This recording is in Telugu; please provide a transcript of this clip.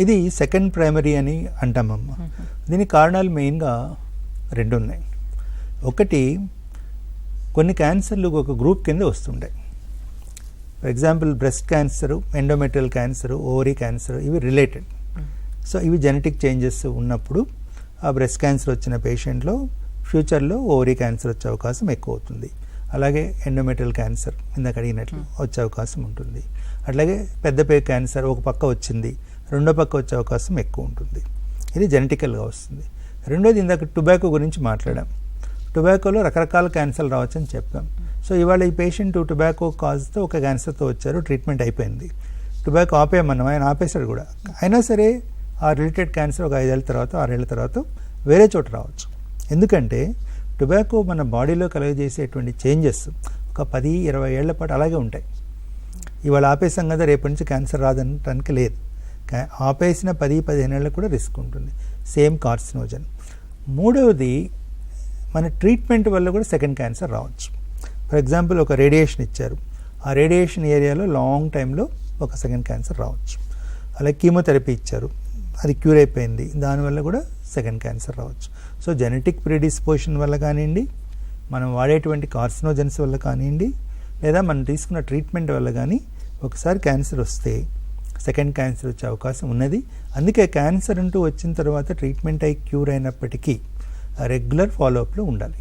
ఇది సెకండ్ ప్రైమరీ అని అంటామమ్మ. దీనికి కారణాలు మెయిన్గా 2 ఉన్నాయి. ఒకటి, కొన్ని క్యాన్సర్లు ఒక గ్రూప్ కింద వస్తుంటాయి. For example breast cancer, endometrial cancer, ovary cancer, ఇవి రిలేటెడ్. సో ఇవి జెనెటిక్ చేంజెస్ ఉన్నప్పుడు ఆ బ్రెస్ట్ క్యాన్సర్ వచ్చిన పేషెంట్లో ఫ్యూచర్లో ఓవరీ క్యాన్సర్ వచ్చే అవకాశం ఎక్కువ అవుతుంది. అలాగే ఎండోమెట్రియల్ క్యాన్సర్ ఇందాక అడిగినట్లు వచ్చే అవకాశం ఉంటుంది. అట్లాగే పెద్ద పే క్యాన్సర్ ఒక పక్క వచ్చింది, రెండో పక్క వచ్చే అవకాశం ఎక్కువ ఉంటుంది. ఇది జెనెటికల్గా వస్తుంది. రెండోది, ఇందాక టొబాకో గురించి మాట్లాడాం. టొబాకోలో రకరకాల క్యాన్సర్లు రావచ్చు అని చెప్పాం. సో ఇవాళ ఈ పేషెంట్ టొబాకో కాజ్తో ఒక క్యాన్సర్తో వచ్చారు, ట్రీట్మెంట్ అయిపోయింది. టొబాకో ఆపేయమన్నాం, ఆయన ఆపేశాడు కూడా. అయినా సరే ఆ రిలేటెడ్ క్యాన్సర్ ఒక 5 ఏళ్ళ తర్వాత 6 ఏళ్ళ తర్వాత వేరే చోట రావచ్చు. ఎందుకంటే టొబాకో మన బాడీలో కలుగజేసేటువంటి చేంజెస్ ఒక 10-20 ఏళ్ల పాటు అలాగే ఉంటాయి. ఇవాళ ఆపేసాం కదా రేపటి నుంచి క్యాన్సర్ రాదనడానికి లేదు. ఆపేసిన 10-15 ఏళ్ళకు కూడా రిస్క్ ఉంటుంది. Same carcinogen. మూడవది, మన ట్రీట్మెంట్ వల్ల కూడా సెకండ్ క్యాన్సర్ రావచ్చు. ఫర్ ఎగ్జాంపుల్ ఒక రేడియేషన్ ఇచ్చారు, ఆ రేడియేషన్ ఏరియాలో లాంగ్ టైంలో ఒక సెకండ్ క్యాన్సర్ రావచ్చు. అలాగే కీమోథెరపీ ఇచ్చారు, అది క్యూర్ అయిపోయింది, దానివల్ల కూడా సెకండ్ క్యాన్సర్ రావచ్చు. సో జెనెటిక్ ప్రిడిస్పోజిషన్ వల్ల కానివ్వండి, మనం వాడేటువంటి కార్సినోజన్స్ వల్ల కానివ్వండి, లేదా మనం తీసుకున్న ట్రీట్మెంట్ వల్ల కానీ ఒకసారి క్యాన్సర్ వస్తే సెకండ్ క్యాన్సర్ వచ్చే అవకాశం ఉన్నది. అందుకే క్యాన్సర్ అంటూ వచ్చిన తర్వాత ట్రీట్మెంట్ అయి క్యూర్ అయినప్పటికీ రెగ్యులర్ ఫాలోఅప్లో ఉండాలి.